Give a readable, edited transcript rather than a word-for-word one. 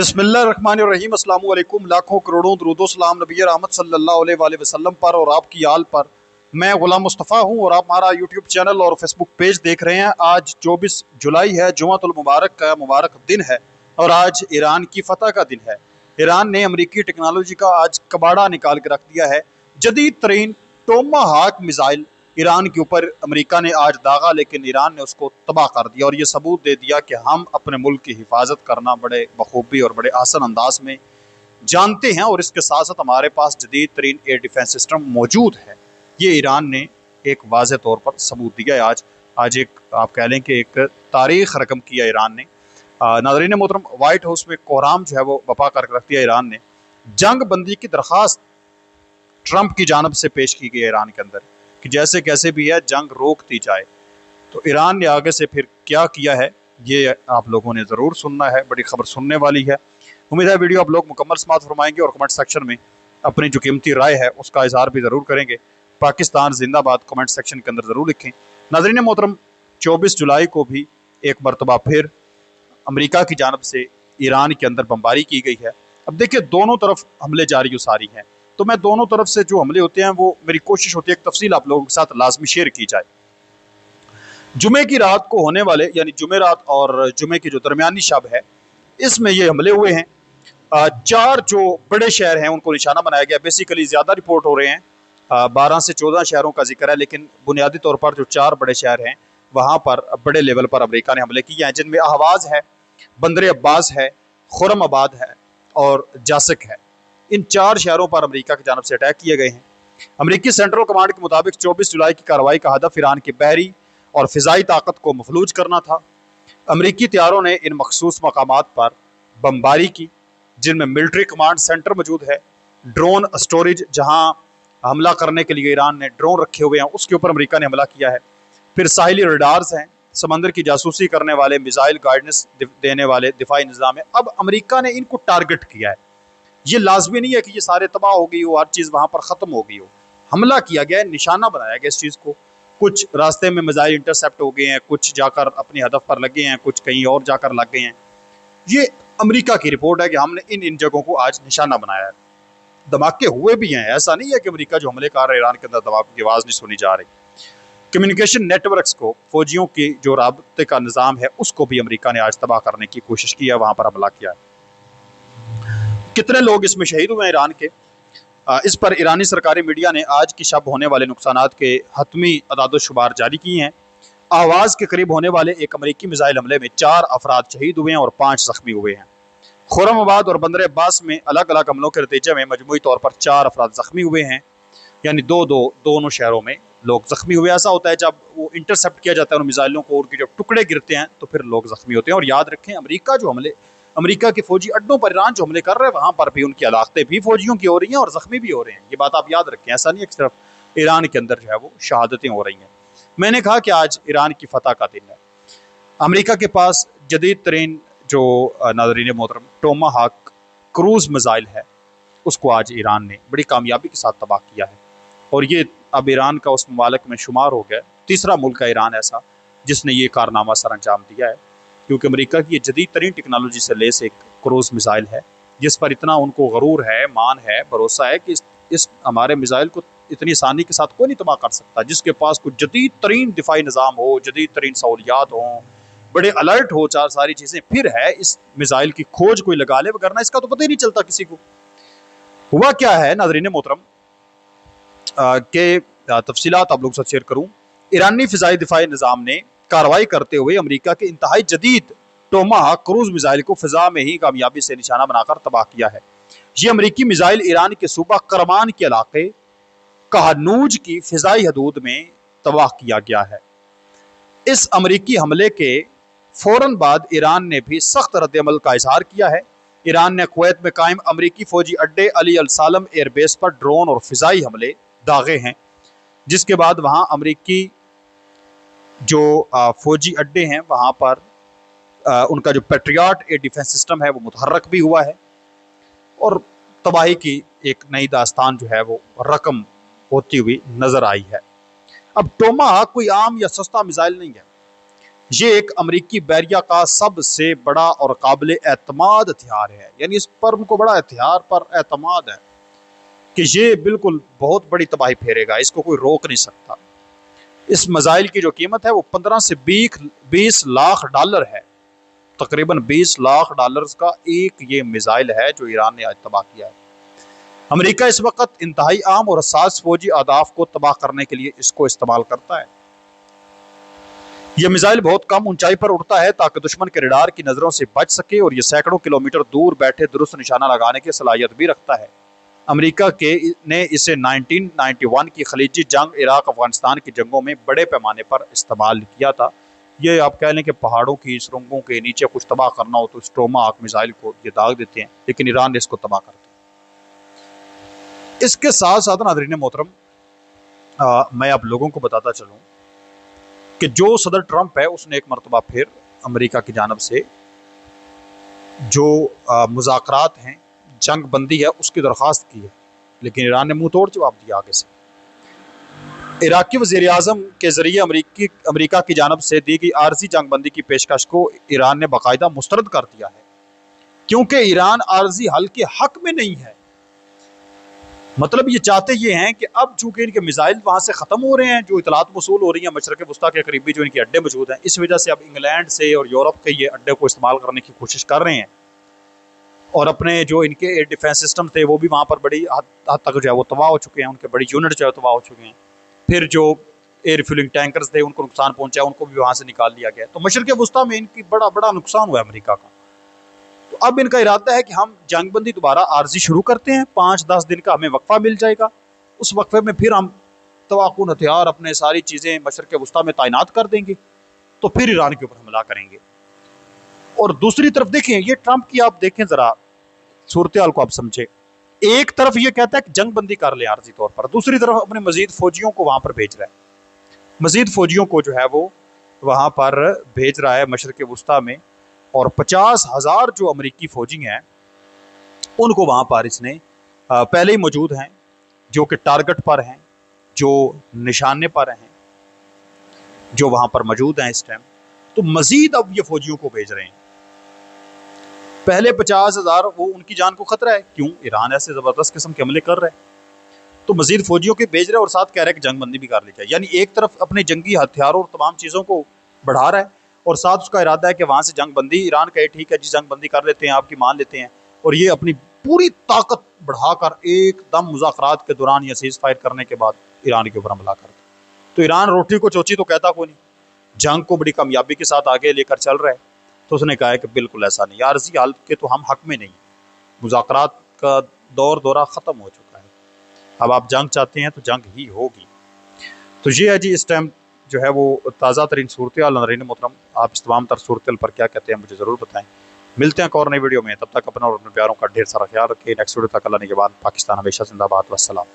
बिस्मिल्लाहिर्रहमानिर्रहीम। अस्सलामु अलैकुम। लाखों करोड़ों दुरूदो सलाम नबी रहमत सल्लल्लाहु अलैहि वसल्लम पर और आपकी आल पर। मैं गुलाम मुस्तफ़ा हूँ और आप हमारा यूट्यूब चैनल और फेसबुक पेज देख रहे हैं। आज 24 जुलाई है, जुमातुल मुबारक का मुबारक दिन है और आज ईरान की फतह का दिन है। ईरान ने अमरीकी टेक्नोलॉजी का आज कबाड़ा निकाल के रख दिया है। जदीद तरीन टोमाहाक मिसाइल ईरान के ऊपर अमेरिका ने आज दागा, लेकिन ईरान ने उसको तबाह कर दिया और ये सबूत दे दिया कि हम अपने मुल्क की हिफाजत करना बड़े बखूबी और बड़े आसान अंदाज में जानते हैं और इसके साथ साथ हमारे पास जदीद तरीन एयर डिफेंस सिस्टम मौजूद है। ये ईरान ने एक वाज़े तौर पर सबूत दिया है। आज एक आप कह लें कि एक तारीख रकम किया ईरान ने। नाज़रीन मोहतरम, वाइट हाउस में कोहराम जो है वो बपा करके रख दिया ईरान ने। जंग बंदी की दरख्वास्त ट्रंप की जानब से पेश की गई ईरान के अंदर कि जैसे कैसे भी है जंग रोक दी जाए। तो ईरान ने आगे से फिर क्या किया है ये आप लोगों ने ज़रूर सुनना है, बड़ी खबर सुनने वाली है। उम्मीद है वीडियो आप लोग मुकम्मल समाअत फरमाएंगे और कमेंट सेक्शन में अपनी जो कीमती राय है उसका इजहार भी ज़रूर करेंगे। पाकिस्तान जिंदाबाद कमेंट सेक्शन के अंदर ज़रूर लिखें। नाज़रीन मोहतरम, 24 जुलाई को भी एक मरतबा फिर अमेरिका की जानब से ईरान के अंदर बमबारी की गई है। अब देखिए, दोनों तरफ हमले जारी सारी हैं, तो मैं दोनों तरफ से जो हमले होते हैं वो मेरी कोशिश होती है एक तफसील आप लोगों के साथ लाजमी शेयर की जाए। जुमे की रात को होने वाले यानी जुमेरात और जुमे की जो दरमियानी शब है, इसमें ये हमले हुए हैं। 4 जो बड़े शहर हैं उनको निशाना बनाया गया। बेसिकली ज़्यादा रिपोर्ट हो रहे हैं, 12 से 14 शहरों का जिक्र है, लेकिन बुनियादी तौर पर जो 4 बड़े शहर हैं वहाँ पर बड़े लेवल पर अमेरिका ने हमले किए हैं, जिनमें अहवाज है, बंदर अब्बास है, खुरमाबाद है और जासिक है। इन 4 शहरों पर अमेरिका की जानब से अटैक किए गए हैं। अमेरिकी सेंट्रल कमांड के मुताबिक 24 जुलाई की कार्रवाई का हदफ ईरान की बहरी और फिजाई ताकत को मफलूज करना था। अमेरिकी तैयारों ने इन मखसूस मकामात पर बमबारी की, जिनमें मिलिट्री कमांड सेंटर मौजूद है, ड्रोन स्टोरेज जहां हमला करने के लिए ईरान ने ड्रोन रखे हुए हैं उसके ऊपर अमेरिका ने हमला किया है। फिर साहिली रडार्स हैं, समंदर की जासूसी करने वाले, मिसाइल गाइडेंस देने वाले दिफाई निज़ाम है। अब अमेरिका ने इनको टारगेट किया है। ये लाजमी नहीं है कि ये सारे तबाह हो गई हो, हर चीज़ वहाँ पर ख़त्म हो गई हो। हमला किया गया है, निशाना बनाया गया इस चीज़ को। कुछ रास्ते में मिसाइल इंटरसेप्ट हो गए हैं, कुछ जाकर अपनी हदफ पर लगे हैं, कुछ कहीं और जाकर लग गए हैं। ये अमेरिका की रिपोर्ट है कि हमने इन जगहों को आज निशाना बनाया है। धमाके हुए भी हैं, ऐसा नहीं है कि अमेरिका जो हमले कर रहा है ईरान के अंदर धमाकों की आवाज़ नहीं सुनी जा रही। कम्युनिकेशन नेटवर्क्स को, फौजियों की जो राब्ते का निज़ाम है उसको भी अमेरिका ने आज तबाह करने की कोशिश की है, वहाँ पर हमला किया है। कितने लोग इसमें शहीद हुए हैं ईरान के, इस पर ईरानी सरकारी मीडिया ने आज की शब होने वाले नुकसानात के हतमी अदाद-ओ-शुमार जारी किए हैं। आवाज़ के करीब होने वाले एक अमेरिकी मिसाइल हमले में 4 अफराद शहीद हुए हैं और 5 जख्मी हुए हैं। खुरमाबाद और बंदर अब्बास में अलग अलग हमलों के नतीजे में मजमूई तौर पर 4 अफराद जख्मी हुए हैं, यानी दोनों शहरों में लोग जख्मी हुए। ऐसा होता है जब वो इंटरसेप्ट किया जाता है उन मिसाइलों को, उनके जब टुकड़े गिरते हैं तो फिर लोग जख्मी होते हैं। और याद रखें, अमेरिका के फौजी अड्डों पर ईरान जो हमले कर रहे हैं वहाँ पर भी उनकी हलाकतें भी फौजियों की हो रही हैं और जख्मी भी हो रहे हैं। ये बात आप याद रखें, ऐसा नहीं है कि सिर्फ ईरान के अंदर जो है वो शहादतें हो रही हैं। मैंने कहा कि आज ईरान की फतह का दिन है। अमेरिका के पास जदीद तरीन जो नाज़रीन मोहतरम टोमाहाक क्रूज मिसाइल है उसको आज ईरान ने बड़ी कामयाबी के साथ तबाह किया है और ये अब ईरान का उस ममालिक में शुमार हो गया। तीसरा मुल्क है ईरान ऐसा जिसने ये कारनामा सर अंजाम दिया है, क्योंकि अमेरिका की ये जदीद तरीन टेक्नोलॉजी से लेस एक क्रूज मिसाइल है जिस पर इतना उनको गरूर है, मान है, भरोसा है कि इस हमारे मिसाइल को इतनी आसानी के साथ कोई नहीं तबाह कर सकता। जिसके पास कुछ जदीद तरीन दिफाई निज़ाम हो, जदीद तरीन सहूलियात हों, बड़े अलर्ट हो, सारी चीज़ें, फिर है इस मिसाइल की खोज कोई लगा ले, वगरना इसका तो पता ही नहीं चलता किसी को। हुआ क्या है नाज़रीन मोहतरम के तफसीलात आप लोग साथ शेयर करूँ। ईरानी फ़िज़ाई दिफाई निज़ाम ने कार्रवाई करते हुए अमेरिका के इंतहाई जदीद टोमाहाक क्रूज मिसाइल को फ़िज़ा में ही कामयाबी से निशाना बनाकर तबाह किया है। ये अमेरिकी मिसाइल ईरान के सूबा करमान के इलाके कहनूज की फ़िज़ाई हदूद में तबाह किया गया है। इस अमेरिकी हमले के फ़ौरन बाद ईरान ने भी सख्त रद्द-ए-अमल का इजहार किया है। ईरान ने कुवैत में कायम अमेरिकी फ़ौजी अड्डे अली अल सालम एयरबेस पर ड्रोन और फ़िज़ाई हमले दागे हैं, जिसके बाद वहाँ अमेरिकी जो फ़ौजी अड्डे हैं वहाँ पर उनका जो पैट्रियट एयर डिफेंस सिस्टम है वो मुतहर्रक भी हुआ है और तबाही की एक नई दास्तान जो है वो रकम होती हुई नज़र आई है। अब टोमाहाक कोई आम या सस्ता मिसाइल नहीं है। ये एक अमरीकी बैरिया का सबसे बड़ा और काबिल एतमाद हथियार है। यानी इस पर उनको बड़ा हथियार पर एतमाद है कि ये बिल्कुल बहुत बड़ी तबाही फेरेगा, इसको कोई रोक नहीं सकता। इस मिसाइल की जो कीमत है वो 15 से 20 लाख डॉलर है। तकरीबन 20 लाख डॉलर का एक ये मिसाइल है जो ईरान ने आज तबाह किया है। अमेरिका इस वक्त इंतहाई आम और हसास फौजी अहदाफ को तबाह करने के लिए इसको इस्तेमाल करता है। यह मिसाइल बहुत कम ऊंचाई पर उड़ता है ताकि दुश्मन के रडार की नजरों से बच सके, और यह सैकड़ों किलोमीटर दूर बैठे दुरुस्त निशाना लगाने की सलाहियत भी रखता है। अमेरिका ने इसे 1991 की खलीजी जंग, इराक अफगानिस्तान की जंगों में बड़े पैमाने पर इस्तेमाल किया था। ये आप कह लें कि पहाड़ों की सुरंगों के नीचे कुछ तबाह करना हो तो स्ट्रोमाहाक मिसाइल को ये दाग देते हैं, लेकिन ईरान ने इसको तबाह कर दिया। इसके साथ साथ नाज़रीन मोहतरम, मैं आप लोगों को बताता चलूं कि जो सदर ट्रंप है उसने एक मरतबा फिर अमेरिका की जानब से जो मुज़ाकरात हैं, जंग बंदी है, उसकी दरख्वास्त की है, लेकिन ईरान ने मुंह तोड़ जवाब दिया आगे से। इराकी वज़ीर आज़म के जरिए अमेरिका की जानब से दी गई आर्जी जंग बंदी की पेशकश को ईरान ने बाकायदा मुस्तरद कर दिया है, क्योंकि ईरान आर्जी हल के हक में नहीं है। मतलब ये चाहते ये हैं कि अब चूंकि इनके मिसाइल वहां से खत्म हो रहे हैं, जो इतलात वसूल हो रही हैं मशरक़ वस्ता के करीबी जो इनके अड्डे मौजूद हैं, इस वजह से अब इंग्लैंड से और यूरोप के ये अड्डे को इस्तेमाल करने की कोशिश कर रहे हैं, और अपने जो इनके एयर डिफेंस सिस्टम थे वो भी वहाँ पर बड़ी हद तक जो है वो तबाह हो चुके हैं, उनके बड़ी यूनिट जो है तबाह हो चुके हैं। फिर जो एयर रिफ्यूलिंग टैंकर्स थे उनको नुकसान पहुंचा, उनको भी वहाँ से निकाल लिया गया। तो मशरक़ वस्ता में इनकी बड़ा बड़ा नुकसान हुआ है अमेरिका का। तो अब इनका इरादा है कि हम जंगबंदी दोबारा आर्जी शुरू करते हैं, 5-10 दिन का हमें वक्फा मिल जाएगा, उस वक्फे में फिर हम तबाहकुन हथियार अपने सारी चीज़ें मशरक़ वस्ता में तैनात कर देंगे, तो फिर ईरान के ऊपर हमला करेंगे। और दूसरी तरफ देखें, ये ट्रंप की आप देखें ज़रा सूरत हाल को आप समझे। एक तरफ ये कहता है कि जंग बंदी कर ले आर्जी तौर पर, दूसरी तरफ अपने मजीद फौजियों को वहां पर भेज रहा है, मजीद फौजियों को जो है वो वहां पर भेज रहा है मशरक़ वस्ता में, और 50,000 जो अमरीकी फौजी हैं उनको वहां पर इसने पहले ही मौजूद हैं, जो कि टारगेट पर हैं, जो निशाने पर हैं, जो वहां पर मौजूद हैं इस टाइम। तो मजीद अब ये फौजियों को भेज रहे हैं। पहले 50,000 वो उनकी जान को खतरा है, क्यों? ईरान ऐसे जबरदस्त किस्म के हमले कर रहे हैं, तो मजीद फौजियों के भेज रहे हैं और साथ कह रहे हैं कि जंग बंदी भी कर ली जाए। यानी एक तरफ अपने जंगी हथियारों और तमाम चीज़ों को बढ़ा रहा है, और साथ उसका इरादा है कि वहां से जंग बंदी, ईरान कहे ठीक है जी जंग बंदी कर लेते हैं, आपकी मान लेते हैं, और ये अपनी पूरी ताकत बढ़ाकर एकदम मुज़ाकरात के दौरान या सीज फायर करने के बाद ईरान के ऊपर हमला करता। तो ईरान रोटी को चोची तो कहता कोई नहीं, जंग को बड़ी कामयाबी के साथ आगे लेकर चल रहा है। तो उसने कहा है कि बिल्कुल ऐसा नहीं, आर्जी हाल के तो हम हक में नहीं, मुज़ाकरात का दौरा ख़त्म हो चुका है, अब आप जंग चाहते हैं तो जंग ही होगी। तो ये है जी इस टाइम जो है वो ताज़ा तरीन सूरत हाल। नाज़रीन मोहतरम, आप इस तमाम तर सूरत हाल पर क्या कहते हैं मुझे ज़रूर बताएं। मिलते हैं एक और नई वीडियो में, तब तक अपना और अपने प्यारों का ढेर सारा ख्याल रखें। नेक्स्ट वीडियो तक अल्लाह ने के बाद पाकिस्तान हमेशा जिंदाबाद। वस्सलाम।